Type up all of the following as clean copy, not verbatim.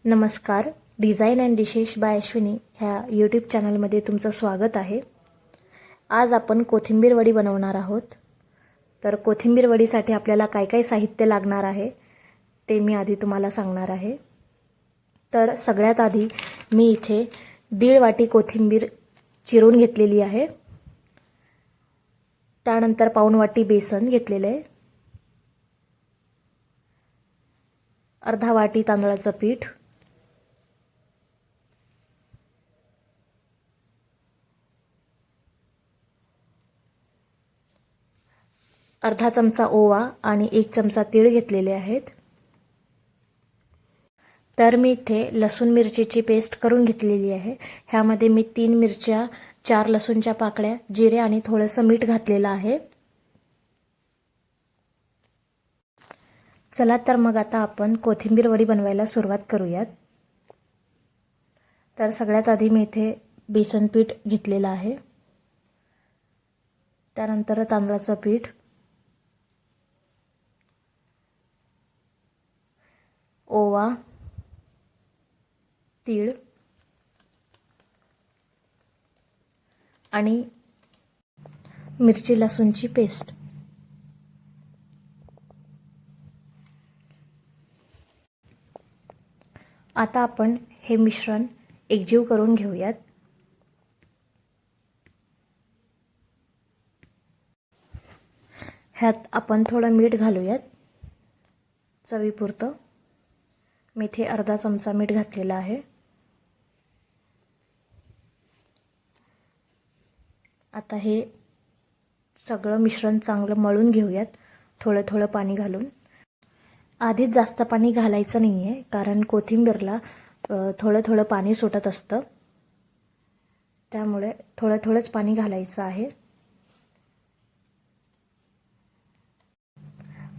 नमस्कार. Design and dishes by Ashwini ह्या YouTube चॅनलमध्ये तुमचं स्वागत आहे. आज आपण कोथिंबीर वडी बनवणार आहोत. तर कोथिंबीर वडीसाठी आपल्याला काय काय साहित्य लागणार आहे ते मी आधी तुम्हाला सांगणार आहे. तर सगळ्यात आधी मी इथे 1.5 वाटी कोथिंबीर चिरून घेतलेली आहे. त्यानंतर 1 वाटी बेसन घेतलेले आहे. अर्धा वाटी तांदळाचं पीठ, अर्धा चमचा ओवा आणि 1 चमचा तीळ घेतलेले आहेत. तर मी इथे लसूण मिरचीची पेस्ट करून घेतलेली आहे. ह्यामध्ये मी 3 मिरच्या, 4 लसूणच्या पाकळ्या, जिरे आणि थोडंसं मीठ घातलेलं आहे. चला तर मग आता आपण कोथिंबीर वडी बनवायला सुरुवात करूयात. तर सगळ्यात आधी मी इथे बेसन पीठ घेतलेलं आहे. त्यानंतर तांदळाचं पीठ, ओवा, तीळ आणि मिरची लसूणची पेस्ट. आता आपण हे मिश्रण एकजीव करून घेऊयात. ह्यात आपण थोडं मीठ घालूयात चवीपुरतं. मी इथे अर्धा चमचा मीठ घातलेला आहे. आता हे सगळं मिश्रण चांगलं मळून घेऊयात थोडं थोडं पाणी घालून. आधीच जास्त पाणी घालायचं नाही आहे, कारण कोथिंबीरला थोडं थोडं पाणी सुटत असतं. त्यामुळे थोडं थोडंच पाणी घालायचं आहे.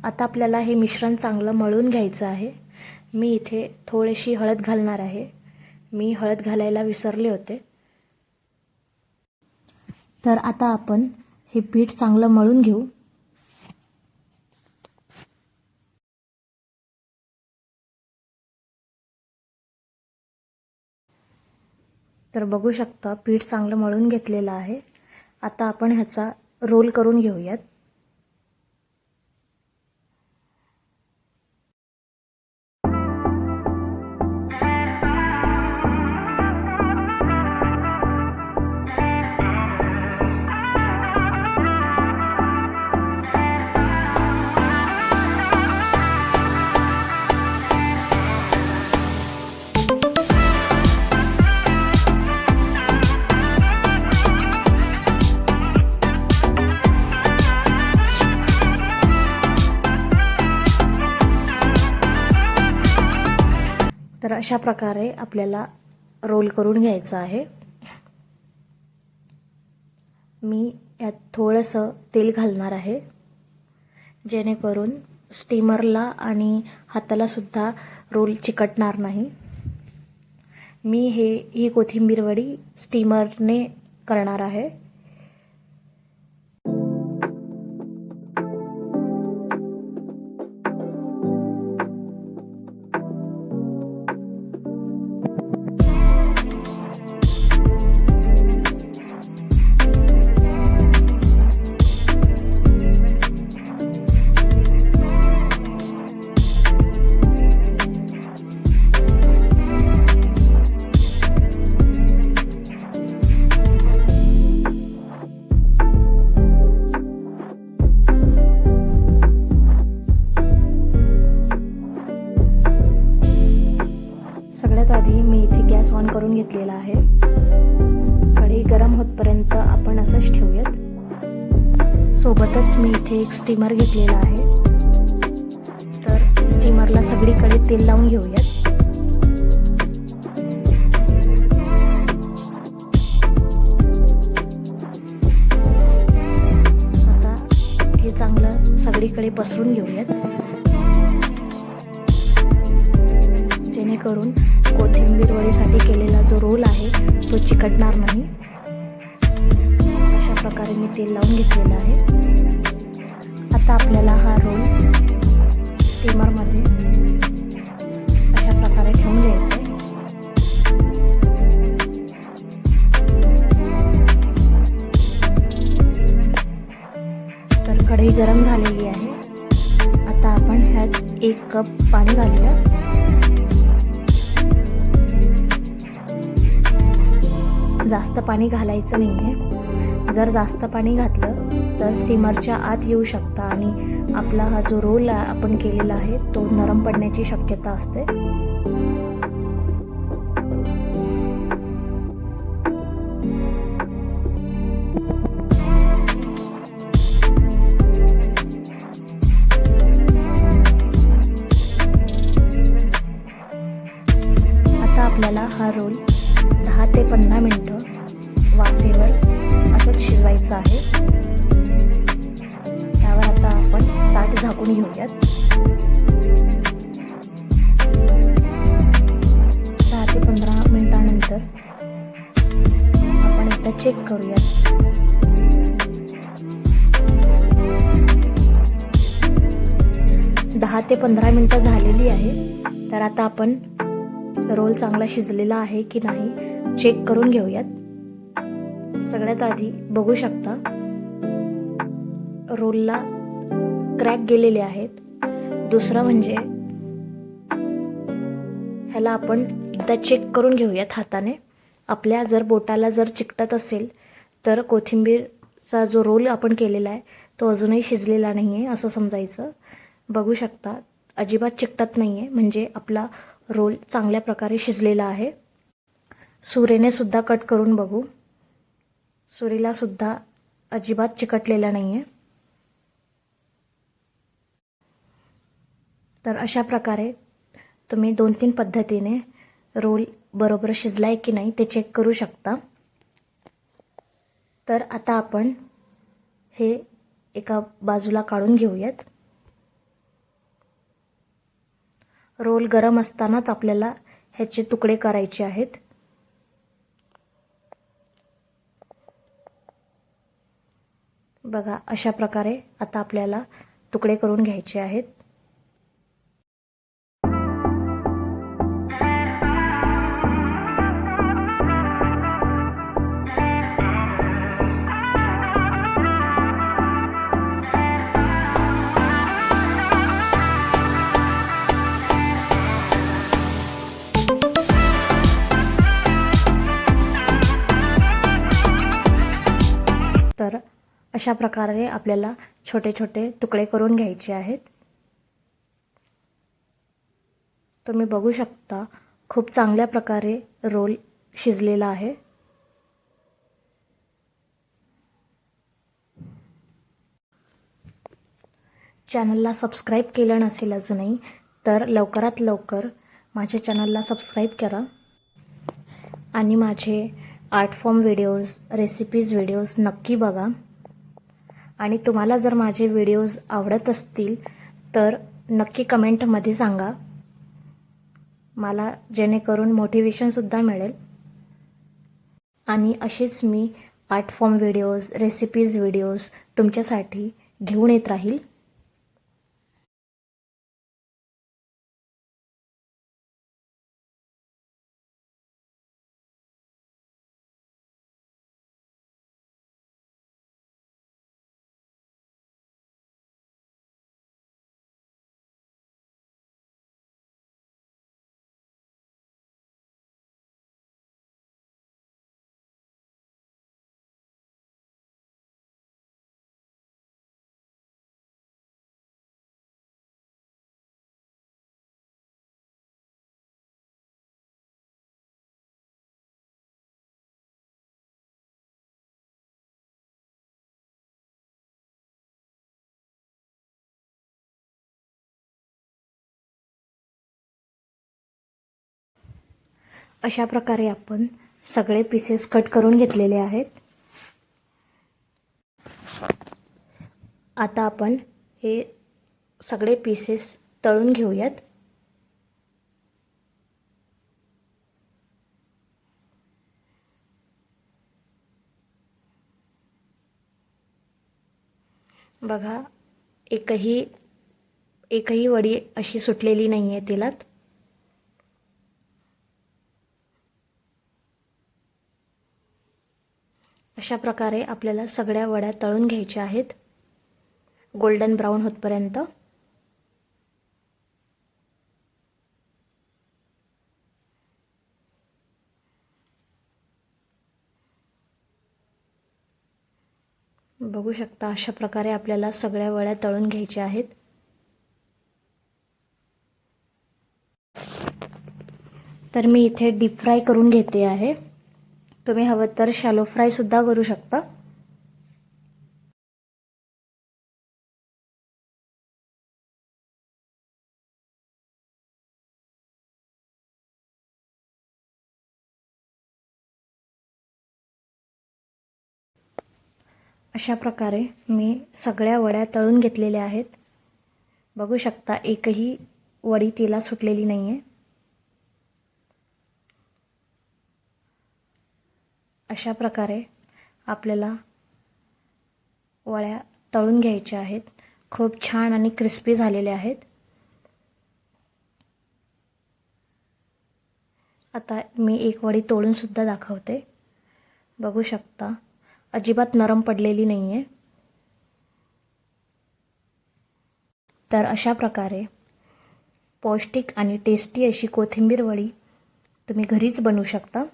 आता आपल्याला हे मिश्रण चांगलं मळून घ्यायचं आहे. मी इथे थोडीशी हळद घालणार आहे. मी हळद घालायला विसरले होते. तर आता आपण हे पीठ चांगलं मळून घेऊ. तर बघू शकता पीठ चांगलं मळून घेतलेलं आहे. आता आपण ह्याचा रोल करून घेऊयात. तर अशा प्रकारे आपल्याला रोल करून घ्यायचं आहे. मी यात थोडंसं तेल घालणार आहे, जेणेकरून स्टीमरला आणि हाताला सुद्धा रोल चिकटणार नाही. मी ही कोथिंबीर वडी स्टीमरने करणार आहे. सगळ्यात आधी मी इथे गॅस ऑन करून घेतलेला आहे. कढई गरम होतपर्यंत आपण असंच ठेवूयात. सोबतच मी इथे एक स्टीमर घेतलेला आहे. तर स्टीमरला सगळीकडे तेल लावून घेऊयात. आता हे चांगलं सगळीकडे पसरून घेऊयात, जेणेकरून कोथिंबीर वडीसाठी केलेला जो रोल आहे तो चिकटणार नाही. अशा प्रकारे मी तेल लावून घेतलेलं आहे. आता आपल्याला हा रोल स्टीमरमध्ये अशा प्रकारे ठेवून घ्यायचा आहे. गरम झालेली आहे. आता आपण ह्यात 1 कप पाणी घालूया. जास्त पाणी घालायचं नाही आहे. जर जास्त पाणी घातलं तर स्टीमरच्या आत येऊ शकतं आणि आपला हा जो रोल आपण केलेला आहे तो नरम पडण्याची शक्यता असते. आता आपल्याला हा रोल 10 ते 15 मिनिटं वाफेवर असंच शिजवायचं आहे. त्यावर आता आपण ताट झाकून घेऊयात. 10 ते 15 मिनिटानंतर आपण एकदा चेक करूयात. दहा ते 15 मिनिटं झालेली आहे. तर आता आपण रोल चांगला शिजलेला आहे की नाही चेक करून घेऊयात. सगळ्यात आधी बघू शकता रोलला क्रॅक गेलेले आहेत. दुसरं म्हणजे ह्याला आपण एकदा चेक करून घेऊयात हाताने. आपल्या जर बोटाला जर चिकटत असेल तर कोथिंबीरचा जो रोल आपण केलेला आहे तो अजूनही शिजलेला नाही आहे असं समजायचं. बघू शकता अजिबात चिकटत नाही आहे, म्हणजे आपला रोल चांगल्या प्रकारे शिजलेला आहे. सुरीने सुद्धा कट करून बघू. सुरीला सुद्धा अजिबात चिकटलेला नाही आहे. तर अशा प्रकारे तुम्ही 2-3 पद्धतीने रोल बरोबर शिजलाय की नाही ते चेक करू शकता. तर आता आपण हे एका बाजूला काढून घेऊयात. रोल गरम असतानाच आपल्याला ह्याचे तुकडे करायचे आहेत. बघा अशा प्रकारे आता आपल्याला तुकडे करून घ्यायचे आहेत. तर अशा प्रकारे आपल्याला छोटे छोटे तुकडे करून घ्यायचे आहेत. तुम्ही बघू शकता खूप चांगल्या प्रकारे रोल शिजलेला आहे. चॅनलला सबस्क्राईब केलं नसेल अजूनही तर लवकरात लवकर माझ्या चॅनलला सबस्क्राईब करा आणि माझे art form videos, recipes videos नक्की बघा. आणि तुम्हाला जर माझे व्हिडिओज आवडत असतील तर नक्की कमेंटमध्ये सांगा मला, जेणेकरून मोटिवेशनसुद्धा मिळेल. आणि असेच मी art form videos, recipes videos तुमच्यासाठी घेऊन येत राहील. अशा प्रकारे आपण सगळे पीसेस कट करून घेतलेले आहेत. आता आपण हे सगळे पीसेस तळून घेऊयात. बघा एकही वडी अशी सुटलेली नाही आहे तेलात. अशा प्रकारे आपल्याला सगळ्या वड्या तळून घ्यायच्या आहेत. गोल्डन ब्राऊन होतपर्यंत. बघू शकता अशा प्रकारे आपल्याला सगळ्या वड्या तळून घ्यायच्या आहेत. तर मी इथे डीप फ्राय करून घेते आहे. तुम्ही हवं तर शॅलो फ्राय सुद्धा करू शकता. अशा प्रकारे मी सगळ्या वड्या तळून घेतलेल्या आहेत. बघू शकता एकही वडी तेला सुटलेली नाहीये. अशा प्रकारे आपल्याला वड्या तळून घ्यायच्या आहेत. खूप छान आणि क्रिस्पी झालेल्या आहेत. आता मी एक वडी तोडून सुद्धा दाखवते. बघू शकता अजिबात नरम पडलेली नाहीये. तर अशा प्रकारे पौष्टिक आणि टेस्टी अशी कोथिंबीर वडी तुम्ही घरीच बनवू शकता.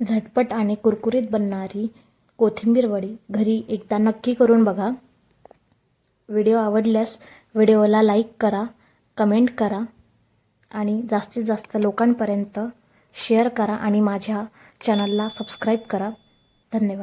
झटपट आणि कुरकुरीत बनणारी कोथिंबीर वडी घरी एकदा नक्की करून बघा. व्हिडिओ आवडल्यास व्हिडिओला लाईक करा, कमेंट करा आणि जास्तीत जास्त लोकांपर्यंत शेअर करा आणि माझ्या चॅनलला सबस्क्राईब करा. धन्यवाद.